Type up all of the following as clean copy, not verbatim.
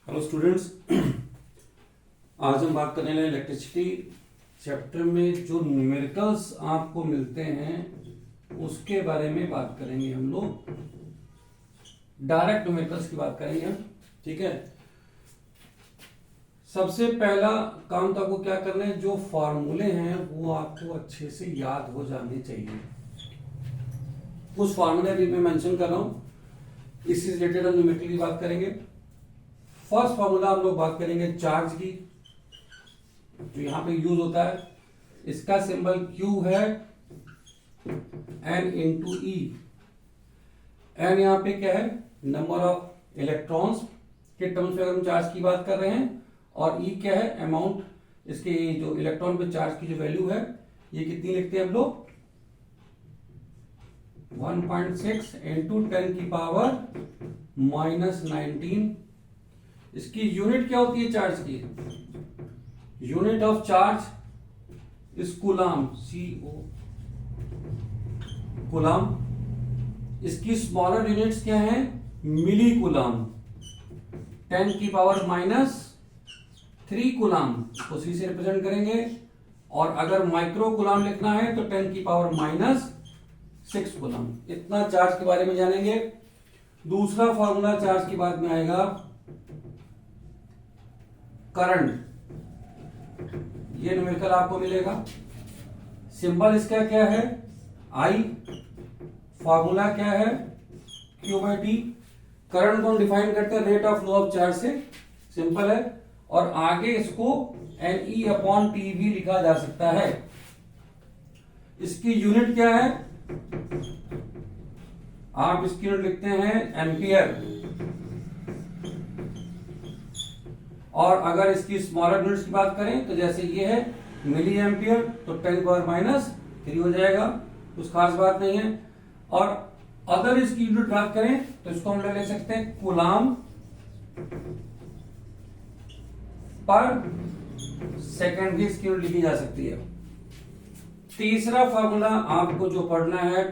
Hello students, आज हम बात करने वाले इलेक्ट्रिसिटी चैप्टर में जो न्यूमेरिकल्स आपको मिलते हैं उसके बारे में बात करेंगे। हम लोग डायरेक्ट न्यूमेरिकल्स की बात करेंगे हम, ठीक है। सबसे पहला काम तो आपको क्या करना है, जो फॉर्मूले हैं वो आपको अच्छे से याद हो जाने चाहिए। कुछ फॉर्मूले भी मैं मेंशन कर रहा हूं, इससे रिलेटेड हम न्यूमेरिकल की बात करेंगे। फर्स्ट फॉर्मूला हम लोग बात करेंगे चार्ज की, जो यहां पे यूज होता है। इसका सिंबल Q है, N इंटू ई। एन यहां पे क्या है, नंबर ऑफ इलेक्ट्रॉन्स के टर्म्स में अगर हम चार्ज की बात कर रहे हैं, और ई क्या है, अमाउंट, इसके जो इलेक्ट्रॉन पे चार्ज की जो वैल्यू है, ये कितनी लिखते हैं हम लोग, 1.6 इंटू 10 की पावर -19। इसकी यूनिट क्या होती है चार्ज की, unit of charge is coulomb, CO coulomb. इसकी स्मॉलर यूनिट्स क्या है, मिली कूलाम। 10 की पावर -3 कूलाम को C से रिप्रेजेंट करेंगे, और अगर माइक्रो कूलाम लिखना है तो 10 की पावर -6 कूलाम। इतना चार्ज के बारे में जानेंगे। दूसरा फॉर्मूला चार्ज के बाद में आएगा करंट। ये न्यूमेरिकल आपको मिलेगा। सिंबल इसका क्या है, I। फॉर्मूला क्या है, Q/T। करंट को हम डिफाइन करते हैं rate of flow of charge से, सिंपल है। और आगे इसको NE/T भी लिखा जा सकता है। इसकी यूनिट क्या है, आप इसकी यूनिट लिखते हैं एम्पियर। और अगर इसकी स्मॉलर यूनिट्स की बात करें तो जैसे ये है मिली एम्पियर, तो 10 पावर -3 हो जाएगा, कुछ खास बात नहीं है। और अगर इसकी यूनिट बात करें तो इसको हम ले सकते हैं कूलाम पर सेकंड भी इसकी यूनिट लिखी जा सकती है। तीसरा फॉर्मूला आपको जो पढ़ना है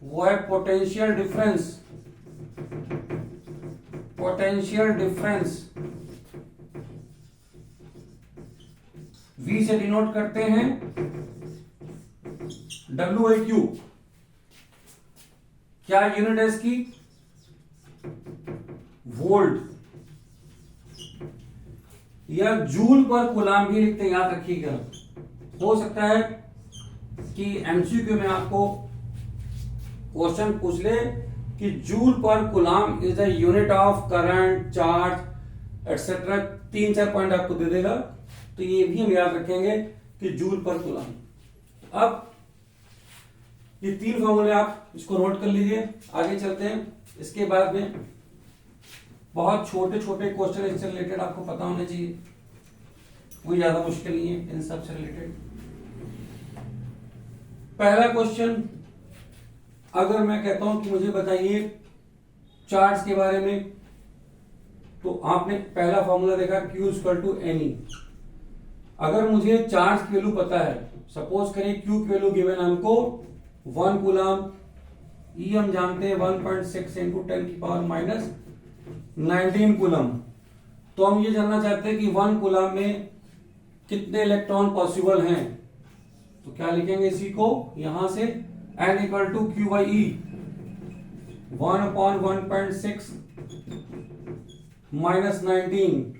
वो है potential difference. Potential difference V से डिनोट करते हैं W/Q। क्या यूनिट है इसकी, वोल्ट, या जूल पर कूलाम भी लिखते हैं, याद रखिएगा। हो सकता है कि MCQ में आपको क्वेश्चन पूछ ले कि जूल पर coulomb is the unit of current, charge etcetera, 3-4 point आपको दे देगा, तो ये भी हम याद रखेंगे कि जूल पर कूलाम। अब ये 3 फॉर्मूले आप इसको नोट कर लीजिए, आगे चलते हैं। इसके बाद में बहुत छोटे छोटे क्वेश्चन इससे रिलेटेड आपको पता होने चाहिए, कोई ज्यादा मुश्किल नहीं है इन सब से रिलेटेड। पहला क्वेश्चन, अगर मैं कहता हूं कि मुझे बताइए चार्ज के बारे में, तो आपने पहला फॉर्मूला देखा Q=NE। अगर मुझे चार्ज की वैल्यू पता है, सपोज करें Q की वैल्यू गिवन है हमको 1 कूलाम, E हम जानते हैं 1.6 इंटू 10 की पावर -19 कूलाम, तो हम ये जानना चाहते हैं कि 1 कूलाम में कितने इलेक्ट्रॉन पॉसिबल हैं। तो क्या लिखेंगे इसी को, यहां से N = Q/E, 1/1.6 -19,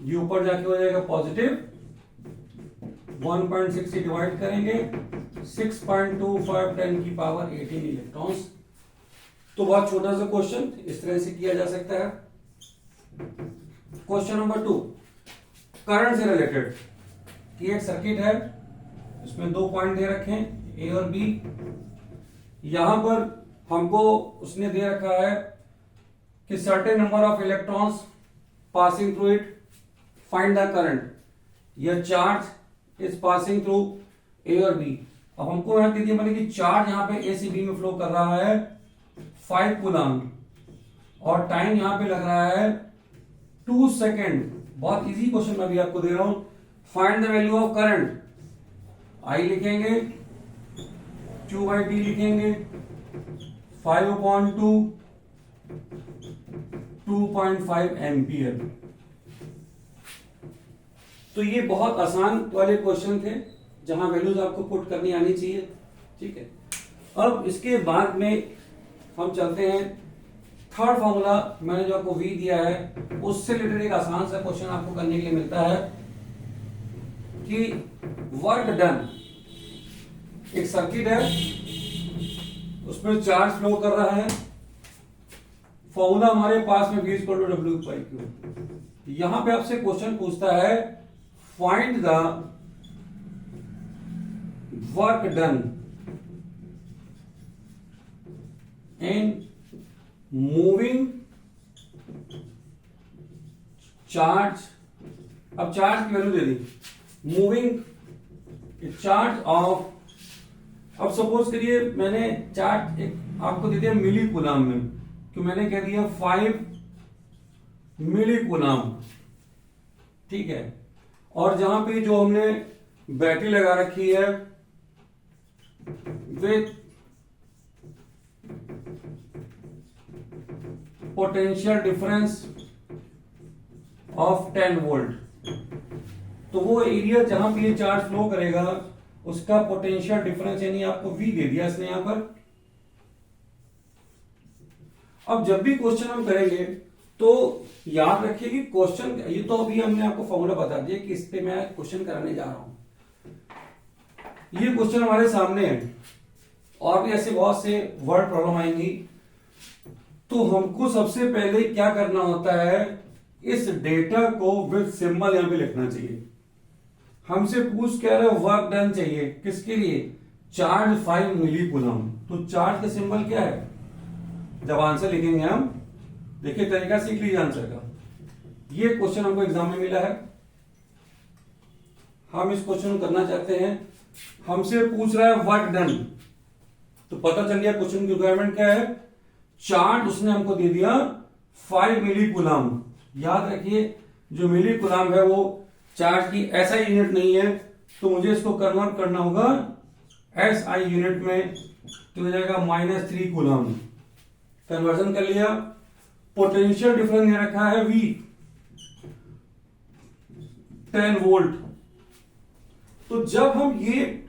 ये ऊपर जाके हो जाएगा पॉजिटिव, 1.6 से डिवाइड करेंगे 6.25 10 की पावर 18 इलेक्ट्रॉन्स। तो बहुत छोटा सा क्वेश्चन इस तरह से किया जा सकता है। क्वेश्चन नंबर 2, करंट से रिलेटेड, कि एक सर्किट है, इसमें 2 पॉइंट दे रखे हैं A और B। यहां पर हमको उसने दे रखा है कि certain number of electrons passing through it, find the current. यह charge is passing through A और B। अब हमको यहां दे दिया मतलब कि चार्ज यहां पे A से B में फ्लो कर रहा है 5 कूलाम, और टाइम यहां पे लग रहा है 2 सेकेंड। बहुत इजी क्वेश्चन मैं भी आपको दे रहा हूं। Find the value of current, I लिखेंगे, Q/T लिखेंगे, 5/2 2.5 एम्पियर। तो ये बहुत आसान वाले क्वेश्चन थे जहां वैल्यूज आपको पुट करनी आनी चाहिए, ठीक है। अब इसके बाद में हम चलते हैं थर्ड फॉर्मूला। मैंने जो आपको वी दिया है उससे रिलेटेड एक आसान सा क्वेश्चन आपको करने के लिए मिलता है कि वर्क डन, एक सर्किट है उसमें चार्ज फ्लो कर रहा है, फॉर्मूला हमारे पास में V इक्वल टू W/Q। यहां पे आपसे क्वेश्चन पूछता है find the work done in moving charge. अब चार्ज की value they the, moving charge of, अब सपोज करिए मैंने चार्ज एक आपको दे दिया मिली कूलाम में, तो मैंने कह दिया 5 मिली कूलाम, ठीक है। और जहां पे जो हमने बैटरी लगा रखी है with potential difference of 10 volt, तो वो एरिया जहां पे ये चार्ज फ्लो करेगा उसका पोटेंशियल डिफरेंस यानी आपको V दे दिया इसने यहां पर। अब जब भी क्वेश्चन हम करेंगे तो याद रखिए कि क्वेश्चन, ये तो अभी हमने आपको फॉर्मूला बता दिया कि इस पे मैं क्वेश्चन कराने जा रहा हूं। ये क्वेश्चन हमारे सामने है और भी ऐसे बहुत से वर्ड प्रॉब्लम आएंगी, तो हमको सबसे पहले क्या करना होता है, इस डेटा को विद सिंबल यहां पे लिखना चाहिए। हमसे पूछ क्या रहे, वर्क डन चाहिए, किसके लिए, चार्ज 5 मिली कूलम। तो चार्ज का सिंबल क्या है, जब आंसर लिखेंगे हम, देखिए तरीका सीख लीजिए आंसर का। ये क्वेश्चन हमको एग्जाम में मिला है, हम इस क्वेश्चन को करना चाहते हैं, हमसे पूछ रहा है वर्क डन, तो पता चल गया क्वेश्चन की रिक्वायरमेंट क्या है, चार्ज उसने हमको दे दिया 5 मिली कूलम। याद रखिए जो मिली कूलम है वो चार्ज की SI यूनिट नहीं है, तो मुझे इसको कन्वर्ट करना होगा SI यूनिट में, तो हो जाएगा -3 कूलम। कन्वर्जन कर लिया। पोटेंशियल डिफरेंस दे रखा है V 10 वोल्ट। तो जब हम ये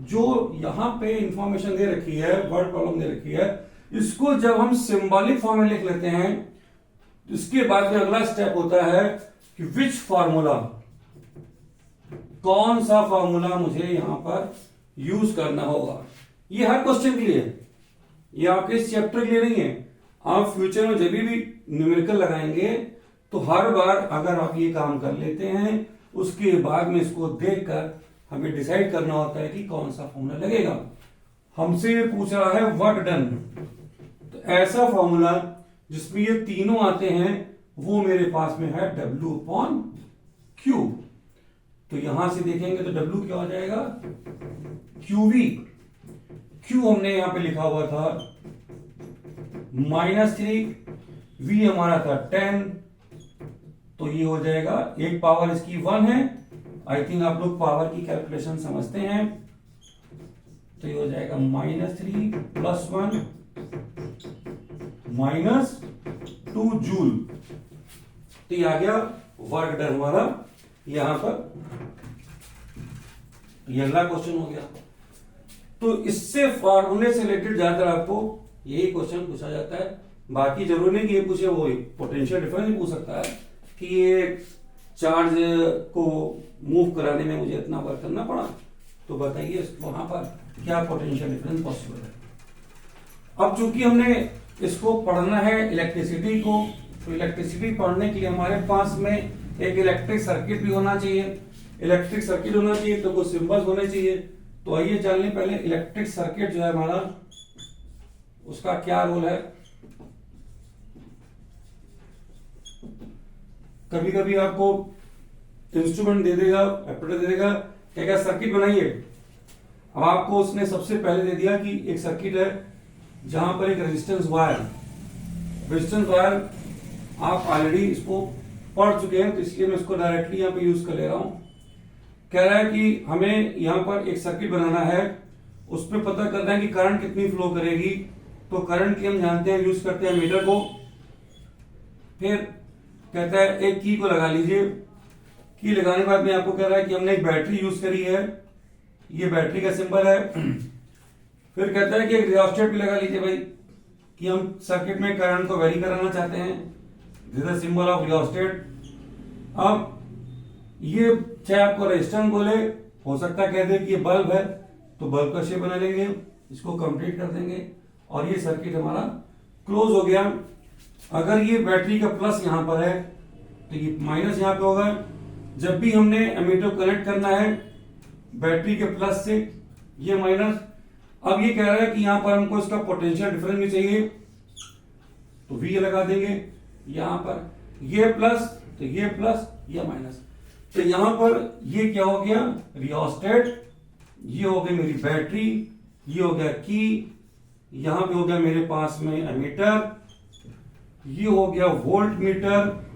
जो यहां पे इंफॉर्मेशन दे रखी है, वर्ड प्रॉब्लम दे रखी है, इसको जब हम सिंबॉलिक फॉर्म में लिख लेते हैं, इसके बाद में अगला स्टेप होता है कि विच फार्मूला, कौन सा फार्मूला मुझे यहां पर यूज करना होगा। ये हर क्वेश्चन के लिए, ये आपके इस चैप्टर के लिए नहीं है। आप फ्यूचर में जब भी न्यूमेरिकल लगाएंगे तो हर बार अगर आप ये काम कर लेते हैं, उसके बाद में इसको देखकर हमें डिसाइड करना होता है कि कौन सा फॉर्मूला लगेगा। हमसे ये पूछ रहा है वर्क डन, तो ऐसा फॉर्मूला जिसमें ये तीनों आते हैं वो मेरे पास में है W/Q। तो यहां से देखेंगे तो W क्या हो जाएगा, QV। Q हमने यहां पे लिखा हुआ था -3, V हमारा था 10, तो ये हो जाएगा, एक पावर इसकी 1 है, आई थिंक आप लोग पावर की कैलकुलेशन समझते हैं, तो ये हो जाएगा -3 + 1 -2 जूल। तो ये आ गया वर्क डन हमारा यहां पर। ये अगला क्वेश्चन हो गया। तो इससे फॉर्मूले से रिलेटेड ज्यादातर आपको यही क्वेश्चन पूछा जाता है। बाकी जरूरी नहीं कि ये पूछे, वो पोटेंशियल डिफरेंस भी पूछ सकता है कि ये चार्ज को मूव कराने में मुझे इतना वर्क करना पड़ा, तो बताइए वहां पर क्या पोटेंशियल डिफरेंस पॉसिबल है। अब चूंकि हमने इसको पढ़ना है इलेक्ट्रिसिटी को, तो इलेक्ट्रिसिटी पढ़ने के लिए हमारे पास में एक इलेक्ट्रिक सर्किट भी होना चाहिए। इलेक्ट्रिक सर्किट होना चाहिए तो कुछ सिंबल्स होने चाहिए। तो आइए जान लें पहले इलेक्ट्रिक सर्किट जो है हमारा, उसका क्या रोल है। कभी कभी आपको इंस्ट्रूमेंट दे देगा, ऑपरेटर दे देगा, क्या क्या सर्किट बनाइए। अब आपको उसने सबसे पहले दे दिया कि एक सर्किट है जहां पर एक रेजिस्टेंस वायर आप ऑलरेडी इसको पढ़ चुके हैं, तो इसलिए मैं इसको डायरेक्टली यहां पे यूज कर ले रहा हूं। कह रहा है कि हमें यहां पर एक सर्किट बनाना है, उस पर पता करना है कि करंट कितनी फ्लो करेगी तो करंट की हम जानते हैं, यूज करते हैं मीटर को। फिर कहता है एक की को लगा लीजिए। की लगाने के बाद में आपको कह रहा है कि हमने एक बैटरी यूज करी है, ये बैटरी का सिंबल है। फिर कहता है कि एक रियोस्टेट भी लगा लीजिए भाई, कि हम सर्किट में करंट को वेरी कराना चाहते हैं। This is symbol of rheostat. अब ये चाहे आपको रेजिस्टेंस बोले, हो सकता है कह दे कि ये बल्ब है, तो बल्ब का शेप बना लेंगे, इसको कंप्लीट कर देंगे और ये सर्किट हमारा क्लोज हो गया। अगर ये बैटरी का प्लस यहां पर है तो ये माइनस यहां पे होगा। जब भी हमने एमीटर कनेक्ट करना है बैटरी के प्लस से, ये माइनस। अब ये कह रहा है कि यहां पर हमको इसका पोटेंशियल डिफरेंस भी चाहिए, तो V लगा देंगे। यहां पर ये प्लस तो ये प्लस, ये माइनस। तो यहां पर ये क्या हो गया, रियोस्टेट। ये हो गई मेरी बैटरी, ये हो गया की, यहां पे हो गया मेरे पास में एमीटर, ये हो गया वोल्ट मीटर।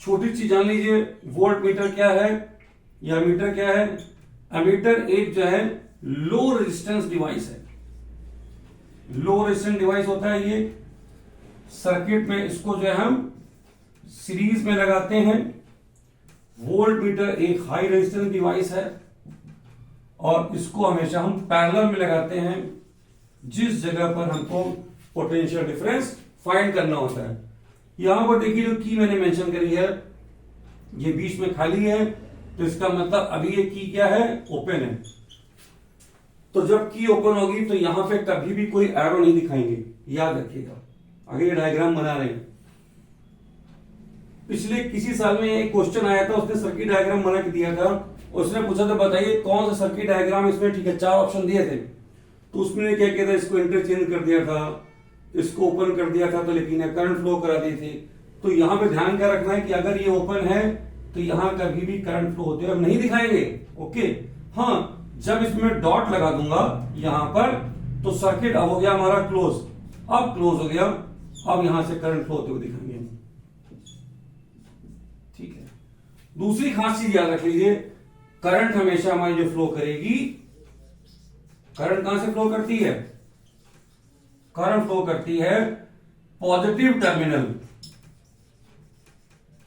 छोटी चीज जान लीजिए, वोल्ट मीटर क्या है या मीटर क्या है। एमीटर एक जो है लो रेजिस्टेंस डिवाइस है, लो रेजिस्टेंस डिवाइस होता है ये। सर्किट में इसको जो है हम सीरीज में लगाते हैं। वोल्ट मीटर एक हाई रेजिस्टेंस डिवाइस है और इसको हमेशा हम पैरेलल में लगाते हैं जिस जगह पर हमको पोटेंशियल डिफरेंस फाइंड करना होता है। यहां पर देखिए जो की मैंने मेंशन करी है, ये बीच में खाली है, तो इसका मतलब अभी ये की क्या है, ओपन है। तो जब की ओपन होगी तो यहां पे कभी भी कोई एरो नहीं दिखाएंगे, याद रखिएगा। आगे ये डायग्राम बना रहे हैं। पिछले किसी साल में एक क्वेश्चन आया था, उसने सर्किट डायग्राम बना के दिया था। उसने पूछा था बताइए कौन सा सर्किट डायग्राम इसमें, ठीक है 4 ऑप्शन दिए थे, तो उसमें क्या किया था, इसको इंटरचेंज कर दिया था, इसको ओपन कर दिया था, तो लेकिन करंट फ्लो करा दी थी। तो यहां पे ध्यान क्या रखना है कि अगर ये ओपन है तो यहां कभी भी करंट फ्लो होते हुए हम नहीं दिखाएंगे। ओके, हाँ, जब इसमें डॉट लगा दूंगा यहां पर तो सर्किट अब हो गया हमारा क्लोज। अब क्लोज हो गया, अब यहां से करंट फ्लो होते हुए दिखाएंगे। ठीक है, दूसरी खास चीज याद रख लीजिए, करंट हमेशा हमारी जो फ्लो करेगी, करंट कहां से फ्लो करती है, करंट फ्लो करती है positive terminal,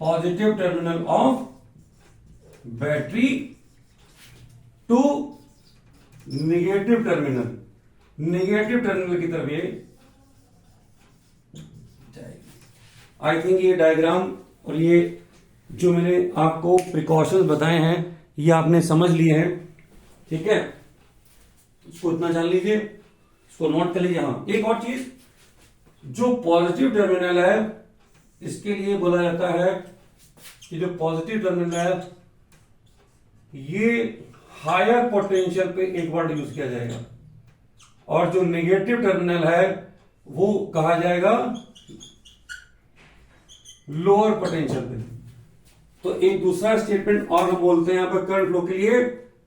positive terminal of battery to negative terminal, negative terminal की तरफ ये जाएगी। आई थिंक ये डायग्राम और ये जो मैंने आपको प्रिकॉशंस बताए हैं ये आपने समझ लिए हैं। ठीक है, इसको इतना जान लीजिए, इसको नोट कर लीजिए। हाँ, एक और चीज, जो पॉजिटिव टर्मिनल है इसके लिए बोला जाता है कि जो पॉजिटिव टर्मिनल है ये हायर पोटेंशियल पे एक वर्ड यूज किया जाएगा, और जो नेगेटिव टर्मिनल है वो कहा जाएगा लोअर पोटेंशियल पे। तो एक दूसरा स्टेटमेंट और हम बोलते हैं यहां पर करंट फ्लो के लिए,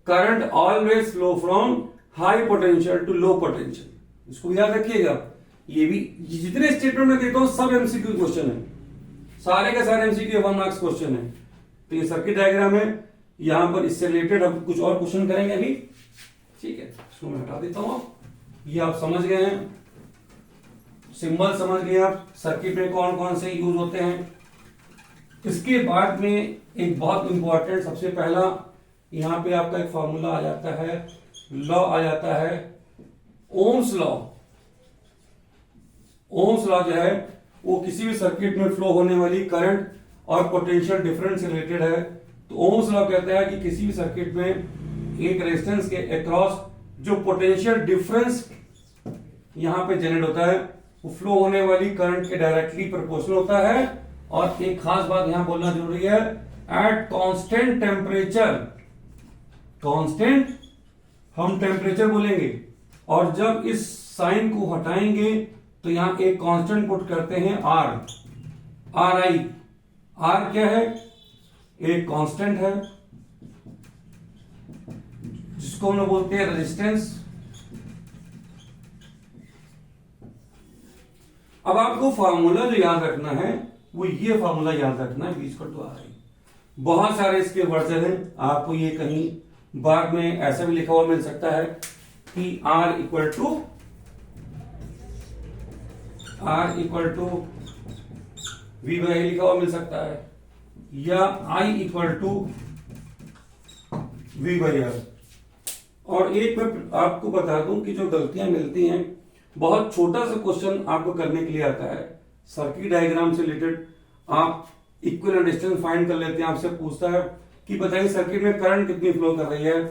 current always flow from high potential to low potential. इसको याद रखिएगा। ये भी जितने स्टेटमेंट में देता हूं सब एमसीक्यू क्वेश्चन है, सारे के सारे एमसीक्यू 1 मार्क्स क्वेश्चन है। तो ये सर्किट डायग्राम है, यहां पर इससे रिलेटेड हम कुछ और क्वेश्चन करेंगे अभी। ठीक है, इसको मैं हटा देता हूं। ये आप समझ गए हैं, सिंबल समझ गए आप, सर्किट में कौन कौन से यूज होते हैं। इसके बाद में एक बहुत इंपॉर्टेंट, सबसे पहला यहां पे आपका एक फॉर्मूला आ जाता है, लॉ आ जाता है, ओम्स लॉ। ओम्स लॉ जो है वो किसी भी सर्किट में फ्लो होने वाली करंट और पोटेंशियल डिफरेंस से रिलेटेड है। तो ओम्स लॉ कहता है कि किसी भी सर्किट में एक रेजिस्टेंस के अक्रॉस जो पोटेंशियल डिफरेंस यहां पे जनरेट होता है वो फ्लो होने वाली करंट के डायरेक्टली प्रोपोर्शनल होता है। और एक खास बात यहां बोलना जरूरी है, एट कांस्टेंट टेम्परेचर, कांस्टेंट हम टेम्परेचर बोलेंगे, और जब इस साइन को हटाएंगे तो यहां एक कांस्टेंट पुट करते हैं आर, आर आई। आर क्या है, एक कांस्टेंट है जिसको हम लोग बोलते हैं रेजिस्टेंस। अब आपको फार्मूला जो याद रखना है वो ये फार्मूला याद रखना है, बीच कट आर आई। बहुत सारे इसके वर्जन हैं, आपको ये कहीं बाद में ऐसा भी लिखा हुआ मिल सकता है, कि R equal to V by I लिखा हुआ मिल सकता है, या I equal to V by R। और एक मैं आपको बता दूं कि जो गलतियां मिलती हैं, बहुत छोटा सा क्वेश्चन आपको करने के लिए आता है सर्किट डायग्राम से रिलेटेड, आप इक्विवेलेंट रेजिस्टेंस फाइंड कर लेते हैं, आपसे पूछता है कि बताइए सर्किट में करंट कितनी फ्लो कर रही है,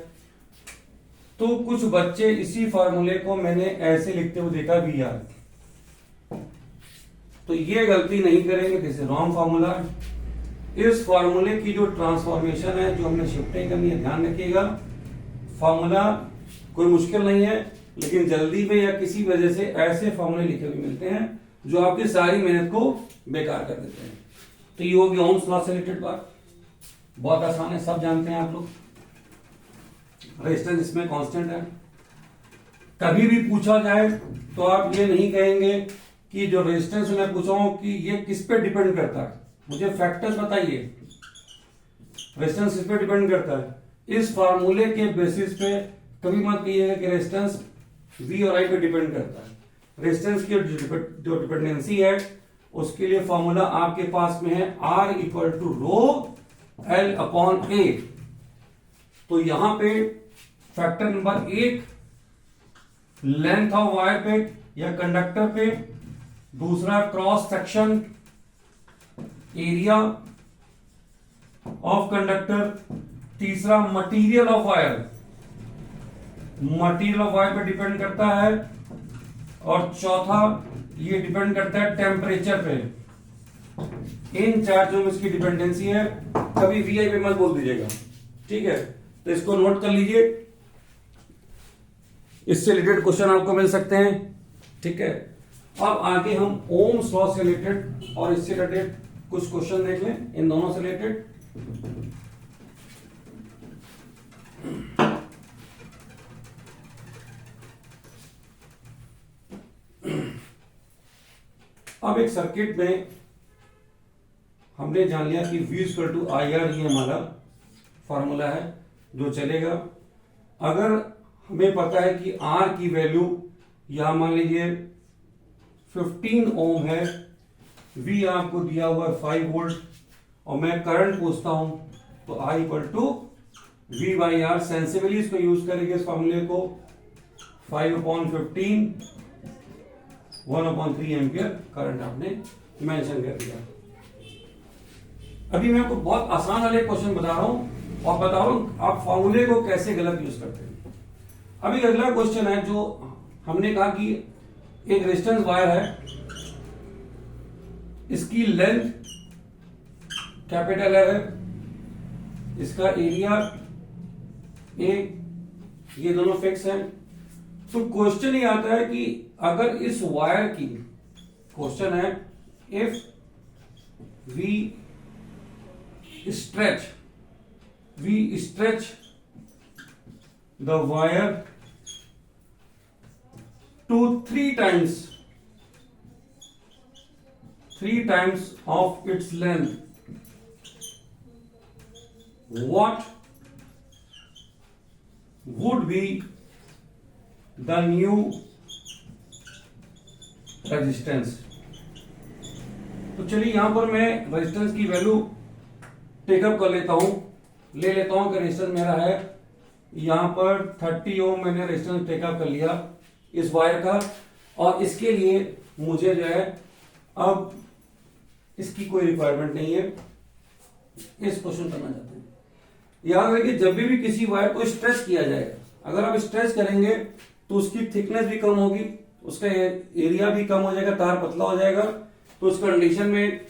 तो कुछ बच्चे इसी फार्मूले को मैंने ऐसे लिखते हुए देखा VR, तो ये गलती नहीं करेंगे, दिस इज रॉन्ग फार्मूला। इस फार्मूले की जो ट्रांसफॉर्मेशन है, जो हमने शिफ्टिंग करनी है, ध्यान रखिएगा, फार्मूला कोई मुश्किल नहीं है, लेकिन जल्दी में या किसी वजह से ऐसे फार्मूले लिखे हुए मिलते हैं जो आपकी सारी मेहनत को बेकार कर देते हैं। तो ये होगी ओम्स लॉ से रिलेटेड बात, बहुत आसान है, सब जानते हैं आप लोग। रेजिस्टेंस इसमें कांस्टेंट है। कभी भी पूछा जाए तो आप ये नहीं कहेंगे कि जो रेजिस्टेंस मैं पूछा हूं कि ये किस पे डिपेंड करता है, मुझे फैक्टर्स बताइए, रेजिस्टेंस किस पे डिपेंड करता है। इस फार्मूले के बेसिस पे कभी मत कहिएगा कि रेजिस्टेंस V और I पे डिपेंड करता है। रेजिस्टेंस की जो डिपेंडेंसी है उसके लिए फॉर्मूला आपके पास में है R equal to row L upon A। तो यहां पे factor number 1 length of wire पे या कंडक्टर पे, दूसरा cross section area of conductor, तीसरा material of wire, material of wire पे डिपेंड करता है, और चौथा ये डिपेंड करता है टेम्परेचर पे। इन चार जो इसकी डिपेंडेंसी है, कभी VI पे मत बोल दीजिएगा, ठीक है, तो इसको नोट कर लीजिए, इससे रिलेटेड क्वेश्चन आपको मिल सकते हैं, ठीक है। अब आगे हम ओम्स लॉ से रिलेटेड और इससे रिलेटेड कुछ क्वेश्चन देख लें, इन दोनों से रिलेटेड। अब एक सर्किट में हमने जान लिया कि V इक्वल टू IR, ये हमारा फॉर्मूला है जो चलेगा। अगर हमें पता है कि R की वैल्यू यहां मान लीजिए 15 ओम है, V आपको दिया हुआ है 5 वोल्ट, और मैं करंट पूछता हूं, तो I equal to V by R, sensibly इसको यूज करेंगे इस फॉर्मूले को, 5/15 1/3 एम्पियर करंट आपने मेंशन कर दिया। अभी मैं आपको बहुत आसान वाले क्वेश्चन बता रहा हूं और बता रहा हूं आप फॉर्मूले को कैसे गलत यूज करते हैं। अभी अगला क्वेश्चन है जो हमने कहा कि एक रेजिस्टेंस वायर है, इसकी लेंथ कैपिटल है, इसका एरिया A, ये दोनों फिक्स हैं। तो क्वेश्चन ये आता है कि अगर इस वायर की, क्वेश्चन है if we stretch the wire to three times of its length, what would be the new resistance। तो चलिए यहां पर मैं रेजिस्टेंस की वैल्यू टेकअप कर लेता हूं, ले लेता हूं कि रेजिस्टेंस मेरा है यहां पर 30 ओम, मैंने रेजिस्टेंस टेकअप कर लिया इस वायर का, और इसके लिए मुझे जो है अब इसकी कोई रिक्वायरमेंट नहीं है, इस क्वेश्चन करना चाहते हैं। याद रखिए जब भी किसी वायर को स्ट्रेच किया जाएगा, अगर आप स्ट्रेच करेंगे तो उसकी थिकनेस भी कम होगी, उसका एरिया भी कम हो जाएगा, तार पतला हो जाएगा। तो उस कंडीशन में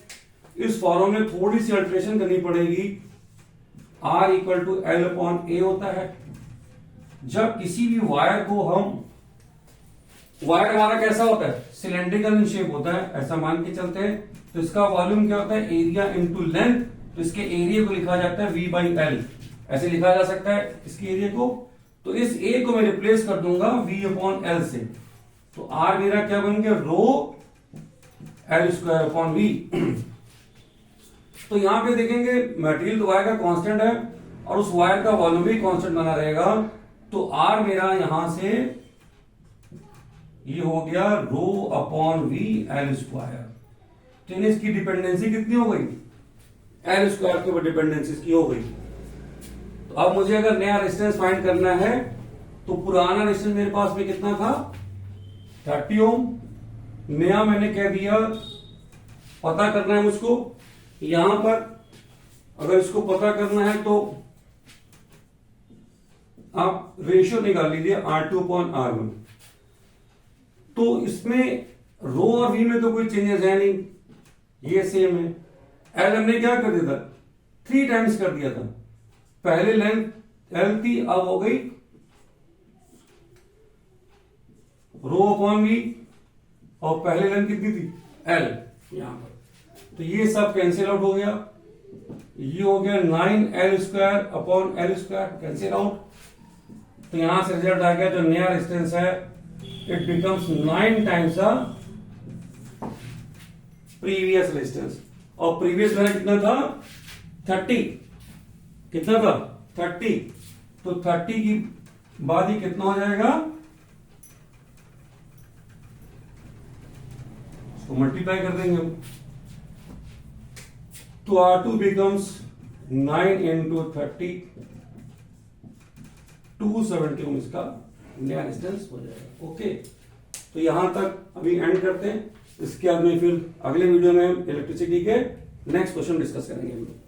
इस फॉर्मूले में थोड़ी सी अल्टरेशन करनी पड़ेगी। R equal to L upon A होता है। जब किसी भी वायर को हम, वायर हमारा कैसा होता है, सिलेंड्रिकल इन शेप होता है, ऐसा मान के चलते हैं, तो इसका वॉल्यूम क्या होता है, एरिया इंटू लेंथ, तो इसके एरिया को लिखा जाता है V बाई L, ऐसे लिखा जा सकता है इसके एरिया को। तो इस A को मैं रिप्लेस कर दूंगा V अपॉन L से, तो R मेरा क्या बन गया, रो L स्क्वायर अपॉन V। तो यहां पे देखेंगे मटेरियल तो वायर का कांस्टेंट है और उस वायर का वॉल्यूम भी कांस्टेंट बना रहेगा, तो R मेरा यहां से ये हो गया rho upon V L square. तो इन्हें इसकी डिपेंडेंसी कितनी हो गई, एल स्क्वायर के ऊपर डिपेंडेंसी की हो गई। तो अब मुझे अगर नया रेजिस्टेंस फाइंड करना है तो पुराना रेजिस्टेंस मेरे पास में कितना था 30 ओम, नया मैंने कह दिया पता करना है मुझको। यहां पर अगर इसको पता करना है तो आप रेशियो निकाल लीजिए R2/R1। तो इसमें रो और वी में तो कोई चेंजेस है नहीं, ये सेम है। एल हमने क्या कर दिया था 3 टाइम्स कर दिया था, पहले लेंथ एल थी अब हो गई रो अपॉन वी, और पहले लेंथ कितनी थी एल यहां पर। तो ये सब कैंसिल आउट हो गया, ये हो गया 9L² upon L² cancel out. तो यहां से रिजल्ट आ गया जो नया रेजिस्टेंस है it becomes 9 times the previous resistance. और प्रीवियस मेरा कितना था 30, कितना था 30। तो 30 की बाद ही कितना हो जाएगा, इसको मल्टीप्लाई कर देंगे हम। तो R2 बिकम्स 9 into 30, 270 ओम इसका नया रेजिस्टेंस हो जाएगा। ओके, तो यहां तक अभी एंड करते हैं। इसके बाद में फिर अगले वीडियो में इलेक्ट्रिसिटी के नेक्स्ट क्वेश्चन डिस्कस करेंगे हम लोग।